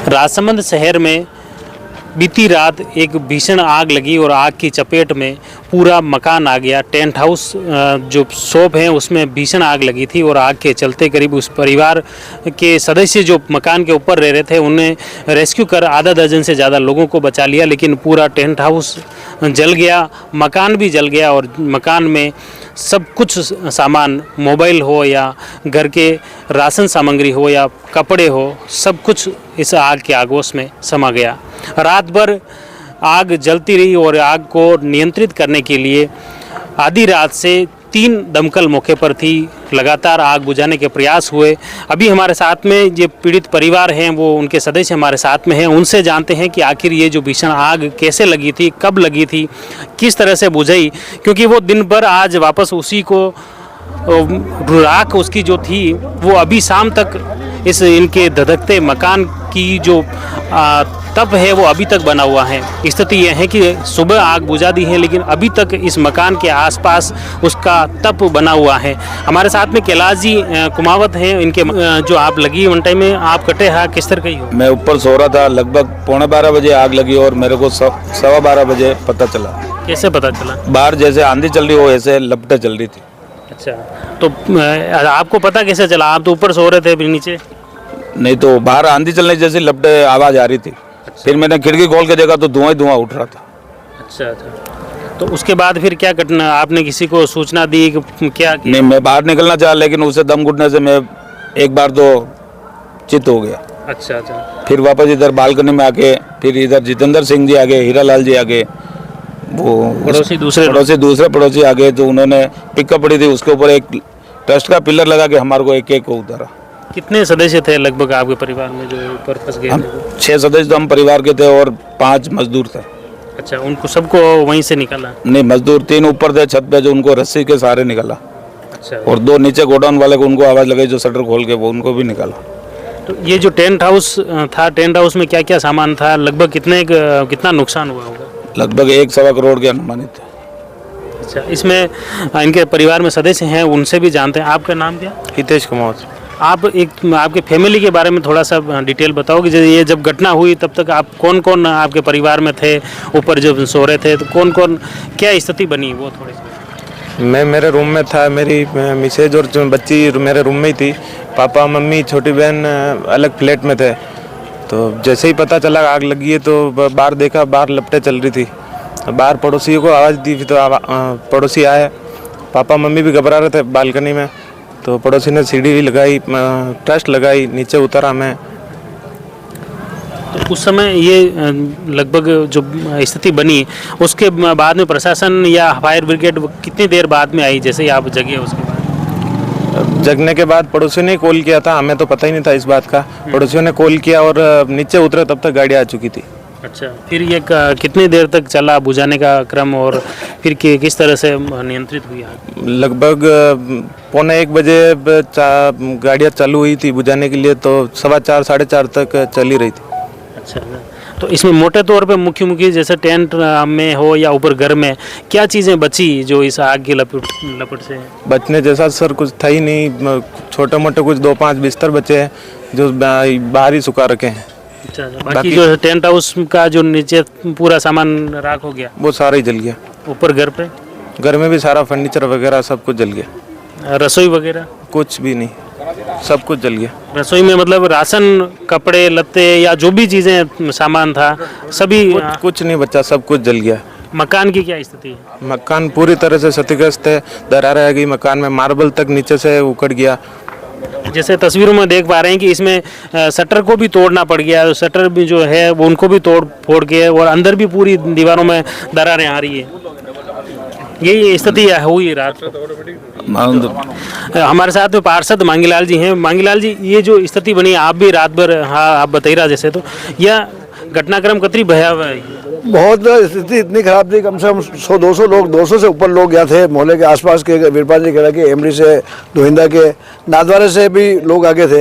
राजसमंद शहर में बीती रात एक भीषण आग लगी और आग की चपेट में पूरा मकान आ गया। टेंट हाउस जो शॉप है उसमें भीषण आग लगी थी और आग के चलते करीब उस परिवार के सदस्य जो मकान के ऊपर रह रहे थे उन्हें रेस्क्यू कर आधा दर्जन से ज़्यादा लोगों को बचा लिया, लेकिन पूरा टेंट हाउस जल गया, मकान भी जल गया और मकान में सब कुछ सामान, मोबाइल हो या घर के राशन सामग्री हो या कपड़े हो, सब कुछ इस आग के आगोश में समा गया। रात भर आग जलती रही और आग को नियंत्रित करने के लिए आधी रात से 3 दमकल मौके पर थी। लगातार आग बुझाने के प्रयास हुए। अभी हमारे साथ में ये पीड़ित परिवार हैं, वो उनके सदस्य हमारे साथ में हैं, उनसे जानते हैं कि आखिर ये जो भीषण आग कैसे लगी थी, कब लगी थी, किस तरह से बुझाई, क्योंकि वो दिन भर आज वापस उसी को राख उसकी जो थी वो अभी शाम तक इस इनके धधकते मकान की जो तप है वो अभी तक बना हुआ है। स्थिति यह है कि सुबह आग बुझा दी है लेकिन अभी तक इस मकान के आसपास उसका तप बना हुआ है। हमारे साथ में कैलाश जी कुमावत हैं, इनके जो आग लगी उन टाइम में आप कटे हाँ किस तरह की हो? मैं ऊपर सो रहा था, लगभग 11:15 बजे आग लगी और मेरे को 12:15 बजे पता चला। कैसे पता चला? बाहर जैसे आंधी चल रही हो ऐसे लपटें चल रही थी। अच्छा, तो आपको पता कैसे चला? आप तो ऊपर सो रहे थे, फिर नीचे? नहीं तो बाहर आंधी चलने जैसी लपटे आवाज आ रही थी। अच्छा। फिर मैंने खिड़की खोल के देखा तो धुआं ही धुआं उठ रहा था। अच्छा अच्छा, तो उसके बाद फिर क्या करना, आपने किसी को सूचना दी कि क्या? नहीं, मैं बाहर निकलना चाहा लेकिन उसे दम घुटने से मैं एक बार तो चित हो गया। अच्छा अच्छा, फिर वापस इधर बालकनी में आके फिर इधर जितेंद्र सिंह जी आगे, हीरालाल जी आगे, वो दूसरे पड़ोसी आगे, तो उन्होंने पिकअप पड़ी थी उसके ऊपर एक ट्रस्ट का पिलर लगा के हमारे को एक एक को उतारा। कितने सदस्य थे लगभग आपके परिवार में जो ऊपर फंस गए? 6 सदस्य तो हम परिवार के थे और 5 मजदूर थे। अच्छा, उनको सबको वहीं से निकाला? नहीं, मजदूर 3 ऊपर थे छत पे जो उनको रस्सी के सहारे निकाला। अच्छा, और 2 नीचे गोडाउन वाले को उनको आवाज लगाई जो शटर खोल के वो उनको भी निकाला। तो ये जो टेंट हाउस था, टेंट हाउस में क्या क्या सामान था, लगभग कितना नुकसान हुआ होगा? लगभग 1-1.25 करोड़ के अनुमानित है। अच्छा, इसमें इनके परिवार में सदस्य हैं, उनसे भी जानते हैं। आपका नाम क्या? हितेश कुमार। आप आपके फैमिली के बारे में थोड़ा सा डिटेल बताओ कि ये जब घटना हुई तब तक आप कौन कौन आपके परिवार में थे, ऊपर जब सो रहे थे तो कौन कौन, क्या स्थिति बनी वो थोड़ी सी? मैं मेरे रूम में था, मेरी मिसेज और बच्ची मेरे रूम में ही थी, पापा मम्मी छोटी बहन अलग फ्लैट में थे। तो जैसे ही पता चला आग लगी है तो बाहर देखा, बाहर लपटें चल रही थी। बाहर पड़ोसियों को आवाज़ दी तो पड़ोसी आए, पापा मम्मी भी घबरा रहे थे बालकनी में, तो पड़ोसी ने सीढ़ी लगाई, ट्रस्ट लगाई, नीचे उतरा मैं। तो उस समय ये लगभग जो स्थिति बनी उसके बाद में प्रशासन या फायर ब्रिगेड कितनी देर बाद में आई, जैसे ही आप जगे उसके बाद? जगने के बाद पड़ोसियों ने कॉल किया था, हमें तो पता ही नहीं था इस बात का। पड़ोसियों ने कॉल किया और नीचे उतरे तब तक गाड़ी आ चुकी थी। अच्छा, फिर ये कितनी देर तक चला बुझाने का क्रम और फिर किस तरह से नियंत्रित हुई आग? लगभग 1:15 बजे गाड़ियाँ चालू हुई थी बुझाने के लिए, तो 4:15 साढ़े 4 तक चल ही रही थी। अच्छा, तो इसमें मोटे तौर पे मुख्य जैसे टेंट में हो या ऊपर घर में क्या चीज़ें बची जो इस आग की लपट से? बचने जैसा सर कुछ था ही नहीं, छोटे मोटे कुछ 2-5 बिस्तर बचे हैं जो बाहर ही सुखा रखे हैं। अच्छा, बाकी जो टेंट हाउस का जो नीचे पूरा सामान राख हो गया, वो सारा ही जल गया। ऊपर घर में भी सारा फर्नीचर वगैरह सब कुछ जल गया। रसोई वगैरह कुछ भी नहीं, सब कुछ जल गया। रसोई में मतलब राशन, कपड़े लत्ते या जो भी चीज़ें सामान था सभी? कुछ नहीं बचा, सब कुछ जल गया। मकान की क्या स्थिति है? मकान पूरी तरह से क्षतिग्रस्त है, दरारें आ गई मकान में, मार्बल तक नीचे से उखड़ गया। जैसे तस्वीरों में देख पा रहे हैं कि इसमें शटर को भी तोड़ना पड़ गया, शटर भी जो है वो उनको भी तोड़ फोड़ के, और अंदर भी पूरी दीवारों में दरारें आ रही है। यही स्थिति हुई रात को। हमारे साथ में पार्षद मांगीलाल जी हैं। मांगीलाल जी, ये जो स्थिति बनी, आप भी रात भर आप बताइए रहा जैसे, तो यह घटनाक्रम कितनी भयावह है? बहुत स्थिति इतनी खराब थी, कम से कम 100-200 लोग, 200 से ऊपर लोग गए थे। मोहल्ले के आसपास के वीरपाल जी खेड़ा के, एमरी से, दोहिंदा के, नादवारे से भी लोग आगे थे।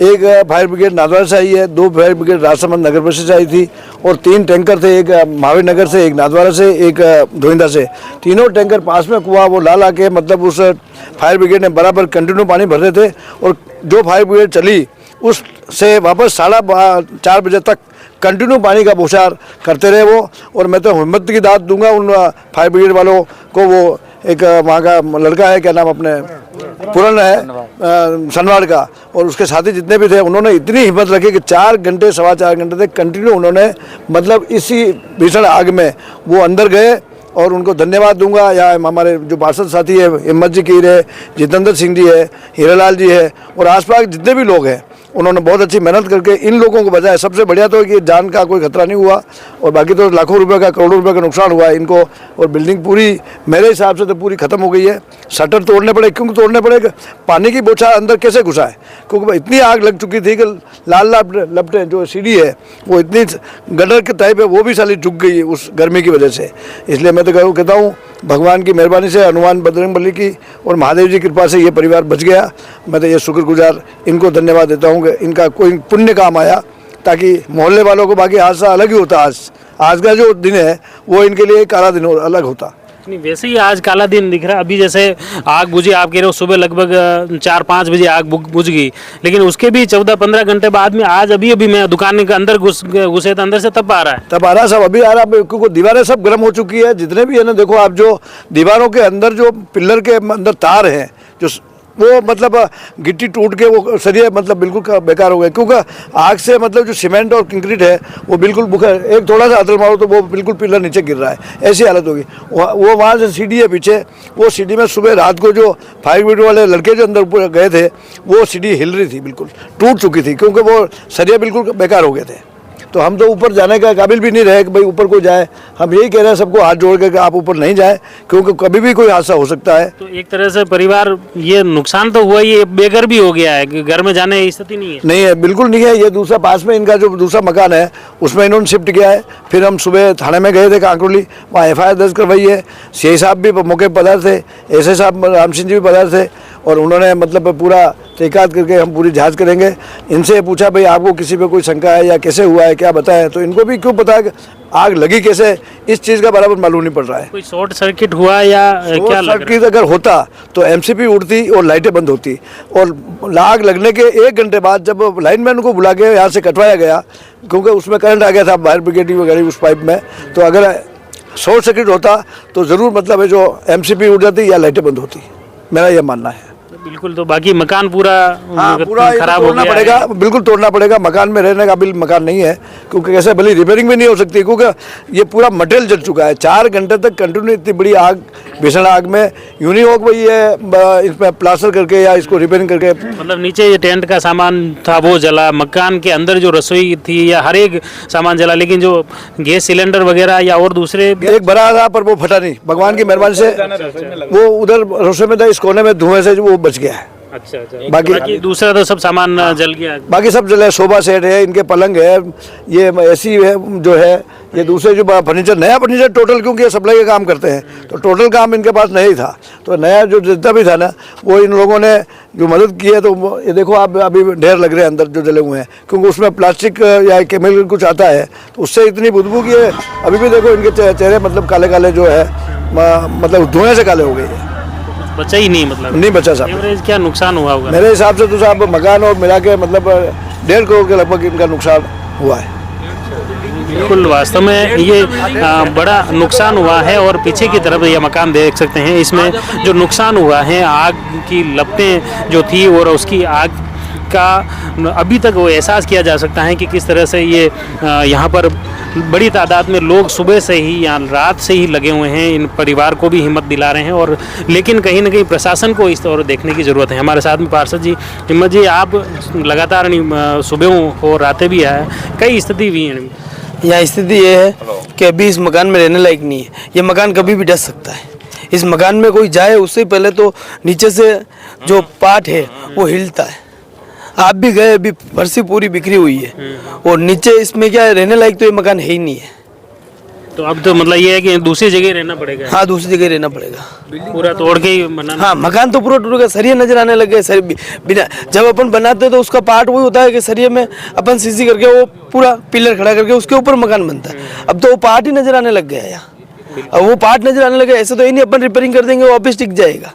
एक फायर ब्रिगेड नादवारे से आई है, 2 फायर ब्रिगेड राजसमंद नगर परिषद से आई थी और 3 टैंकर थे, एक महावीर नगर से, एक नादवारा से, एक दोहिंदा से। तीनों टैंकर पास में कुआ वो ला ला के, मतलब उस फायर ब्रिगेड ने बराबर कंटिन्यू पानी भर रहे थे। और जो फायर ब्रिगेड चली उससे वापस 4:30 बजे तक कंटिन्यू पानी का बौछार करते रहे वो। और मैं तो हिम्मत की दाद दूंगा उन फायर ब्रिगेड वालों को। वो एक वहाँ का लड़का है, क्या नाम अपने पुरन है सनवाड़ का, और उसके साथी जितने भी थे, उन्होंने इतनी हिम्मत रखी कि 4 घंटे 4.25 घंटे तक कंटिन्यू उन्होंने मतलब इसी भीषण आग में वो अंदर गए। और उनको धन्यवाद दूंगा। या हमारे जो पार्षद साथी है, हिम्मत जी कीर है, जितेंद्र सिंह जी है, हीरालाल जी है, और आसपास जितने भी लोग हैं, उन्होंने बहुत अच्छी मेहनत करके इन लोगों को बचाया। सबसे बढ़िया तो कि जान का कोई खतरा नहीं हुआ, और बाकी तो लाखों रुपए का, करोड़ों रुपए का नुकसान हुआ है इनको। और बिल्डिंग पूरी मेरे हिसाब से तो पूरी ख़त्म हो गई है। शटर तोड़ने पड़े, क्योंकि तोड़ने पड़े, पानी की बौछार अंदर कैसे घुसा है, क्योंकि इतनी आग लग चुकी थी कि लाल लपटें जो सीढ़ी है वो इतनी गटर के टाइप है, वो भी साली झुक गई उस गर्मी की वजह से। इसलिए मैं तो कहता हूँ भगवान की मेहरबानी से, हनुमान बजरंगबली की और महादेव जी की कृपा से ये परिवार बच गया। मैं तो ये शुक्रगुजार इनको धन्यवाद देता हूँ कि इनका कोई पुण्य काम आया, ताकि मोहल्ले वालों को बाकी हादसा अलग ही होता। आज का जो दिन है वो इनके लिए काला दिन अलग होता। नहीं, वैसे ही आज काला दिन दिख रहा है। अभी जैसे आग बुझी, आप कह रहे हो सुबह लगभग 4-5 बजे आग बुझ गई, लेकिन उसके भी 14-15 घंटे बाद में आज अभी मैं दुकान के अंदर घुसे तो अंदर से तब आ रहा है। तब आ रहा सब अभी आ रहा, क्योंकि दीवारें सब गर्म हो चुकी है जितने भी है ना। देखो आप जो दीवारों के अंदर जो पिल्लर के अंदर तार हैं, जो वो मतलब गिट्टी टूट के वो सरिया मतलब बिल्कुल बेकार हो गए, क्योंकि आग से मतलब जो सीमेंट और कंक्रीट है वो बिल्कुल बुखार, एक थोड़ा सा अदल मारो तो वो बिल्कुल पिलर नीचे गिर रहा है, ऐसी हालत होगी। वो वहाँ से सीढ़ी है पीछे, वो सीढ़ी में सुबह रात को जो फायर ब्रिगेड वाले लड़के जो अंदर ऊपर गए थे, वो सीढ़ी हिल रही थी, बिल्कुल टूट चुकी थी, क्योंकि वो सरिया बिल्कुल बेकार हो गए थे। तो हम तो ऊपर जाने का काबिल भी नहीं रहे कि भाई ऊपर कोई जाए। हम यही कह रहे हैं सबको हाथ जोड़ के कि आप ऊपर नहीं जाए, क्योंकि कभी भी कोई हादसा हो सकता है। तो एक तरह से परिवार ये नुकसान तो हुआ, ये बेघर भी हो गया है कि घर में जाने की स्थिति नहीं है। बिल्कुल नहीं है। ये दूसरा पास में इनका जो दूसरा मकान है उसमें इन्होंने शिफ्ट किया है। फिर हम सुबह थाने में गए थे कांकरोली, वहाँ FIR दर्ज करवाई है। CI साहब भी मौके पर पधारे थे, SA साहब राम सिंह जी भी पधारे थे, और उन्होंने मतलब पूरा तहकीकात करके हम पूरी जांच करेंगे। इनसे पूछा भाई आपको किसी पे कोई शंका है या कैसे हुआ है, क्या बताएं, तो इनको भी क्यों पता है कि आग लगी कैसे, इस चीज़ का बराबर मालूम नहीं पड़ रहा है। कोई शॉर्ट सर्किट हुआ या क्या लग सर्किट अगर होता तो MCP उड़ती और लाइटें बंद होती, और आग लगने के 1 घंटे बाद जब लाइनमैन को बुला के यहाँ से कटवाया गया, क्योंकि उसमें करंट आ गया था फायर ब्रिगेड वगैरह उस पाइप में, तो अगर शॉर्ट सर्किट होता तो ज़रूर मतलब है जो MCP उड़ जाती या लाइटें बंद होती, मेरा यह मानना है। बिल्कुल। तो बाकी मकान पूरा पूरा खराब हो गया पड़ेगा, बिल्कुल तोड़ना पड़ेगा। मकान में रहने का बिल मकान नहीं है, क्योंकि कैसे भले रिपेयरिंग भी नहीं हो सकती, क्योंकि ये पूरा मटेरियल जल चुका है। 4 घंटे तक कंटिन्यू इतनी बड़ी आग, भीषण आग में यूनी हो भाई ये इसमें प्लास्टर करके या इसको रिपेयरिंग करके, मतलब नीचे ये टेंट का सामान था वो जला, मकान के अंदर जो रसोई थी या हर एक सामान जला, लेकिन जो गैस सिलेंडर वगैरह या और दूसरे एक भरा था पर वो फटा नहीं, भगवान की मेहरबानी से वो उधर रसोई में था, इस कोने में धुएं से वो बच गया है। अच्छा। बाकी दूसरा तो सब सामान जल गया। बाकी सब जले, सोफा सेट है, इनके पलंग है, ये AC है जो है, ये दूसरे जो फर्नीचर, नया फर्नीचर टोटल, क्योंकि ये सप्लाई का काम करते हैं तो टोटल काम इनके पास नहीं था, तो नया जो जितना भी था ना वो इन लोगों ने जो मदद की है। तो ये देखो आप अभी ढेर लग रहे हैं अंदर जो जले हुए हैं, क्योंकि उसमें प्लास्टिक या केमिकल कुछ आता है तो उससे इतनी बदबू की है। अभी भी देखो इनके चेहरे मतलब काले काले जो है, मतलब धुएं से काले हो गए हैं। बचा ही नहीं, मतलब नहीं बचा साहब। एवरेज क्या नुकसान हुआ होगा? मेरे हिसाब से तो साहब मकान और मिला के मतलब 1.5 करोड़ के लगभग इनका नुकसान हुआ है। बिल्कुल, वास्तव में ये बड़ा नुकसान हुआ है। और पीछे की तरफ ये मकान देख सकते हैं, इसमें जो नुकसान हुआ है, आग की लपटें जो थी और उसकी आग का अभी तक वो एहसास किया जा सकता है कि किस तरह से ये यहाँ पर बड़ी तादाद में लोग सुबह से ही या रात से ही लगे हुए हैं, इन परिवार को भी हिम्मत दिला रहे हैं। और लेकिन कहीं ना कहीं प्रशासन को इस तरह देखने की ज़रूरत है। हमारे साथ में पार्षद जी, हिम्मत जी, आप लगातार सुबह हो रातें भी है, कई स्थिति भी है। यहाँ स्थिति ये है कि अभी इस मकान में रहने लायक नहीं है। ये मकान कभी भी डस सकता है। इस मकान में कोई जाए उससे पहले तो नीचे से जो पार्ट है वो हिलता है। आप भी गए, अभी फर्शी पूरी बिखरी हुई है, और नीचे इसमें क्या है, रहने लायक तो ये मकान है ही नहीं है। तो अब तो मतलब ये है कि दूसरी जगह रहना पड़ेगा। हाँ, दूसरी जगह रहना पड़ेगा, पूरा तोड़ के ही बनाना। हाँ, मकान तो पूरा टूट गया, सरिये नजर आने लग गए। सर बिना जब अपन बनाते हैं तो उसका पार्ट वही होता है कि सरिये में अपन सीसी करके वो पूरा पिलर खड़ा करके उसके ऊपर मकान बनता है। अब तो वो पार्ट ही नजर आने लग गया यहाँ। अब वो पार्ट नजर आने लगे, ऐसे तो ही नहीं अपन रिपेयरिंग कर देंगे वो वापस टिक जाएगा।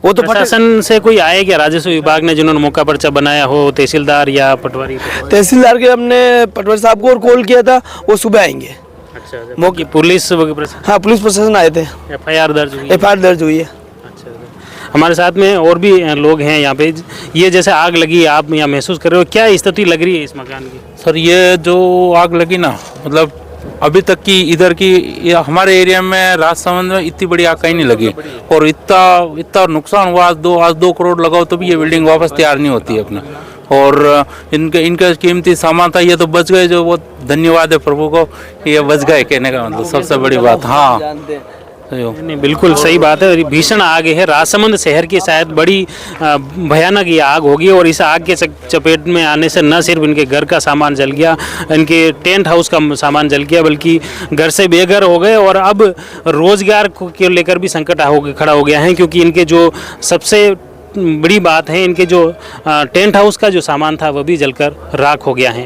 वो तो प्रशासन से कोई आए क्या, राजस्व विभाग ने जिन्होंने मौका पर्चा बनाया हो, तहसीलदार या पटवारी? तहसीलदार के हमने पटवारी साहब को और कॉल किया था, वो सुबह आएंगे। अच्छा, मौके पुलिस हाँ, पुलिस प्रशासन आए थे। FIR दर्ज हुई? FIR दर्ज हुई है। अच्छा, हमारे साथ में और भी लोग हैं यहाँ पे। ये जैसे आग लगी, आप यहाँ महसूस कर रहे हो, क्या स्थिति लग रही है इस मकान की? सर ये जो आग लगी ना, मतलब अभी तक की इधर की हमारे एरिया में राजसमंद में इतनी बड़ी आग कहीं नहीं लगी, और इतना नुकसान हुआ। आज 2 करोड़ लगाओ तो भी ये बिल्डिंग वापस तैयार नहीं होती है अपना। और इनका कीमती सामान था, ये तो बच गए, जो बहुत धन्यवाद है प्रभु को, ये बच गए, कहने का मतलब सबसे बड़ी बात। हाँ नहीं, बिल्कुल सही बात है। भीषण आग है, राजसमंद शहर की शायद बड़ी भयानक ये आग होगी, और इस आग के चपेट में आने से न सिर्फ इनके घर का सामान जल गया, इनके टेंट हाउस का सामान जल गया, बल्कि घर से बेघर हो गए, और अब रोजगार को लेकर भी संकट खड़ा हो गया है, क्योंकि इनके जो सबसे बड़ी बात है, इनके जो टेंट हाउस का जो सामान था वह भी जलकर राख हो गया है।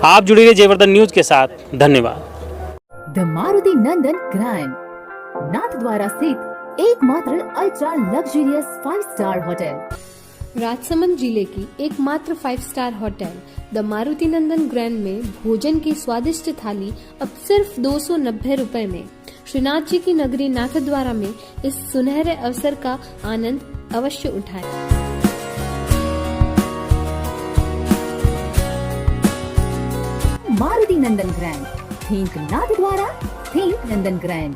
आप जुड़े रहिए जयवर्धन न्यूज के साथ। धन्यवाद। The Maruti Nandan grand Nathdwara स्थित एकमात्र ultra luxurious 5 star hotel. Rajsamand जिले की एकमात्र 5 star hotel the Maruti Nandan grand में भोजन की स्वादिष्ट थाली अब सिर्फ 290 रुपए में। श्रीनाथ जी की नगरी नाथद्वारा में इस सुनहरे अवसर का आनंद अवश्य उठाएं। मारुति नंदन ग्रैंड, थिंक नाथद्वारा, थिंक नंदन ग्रैंड।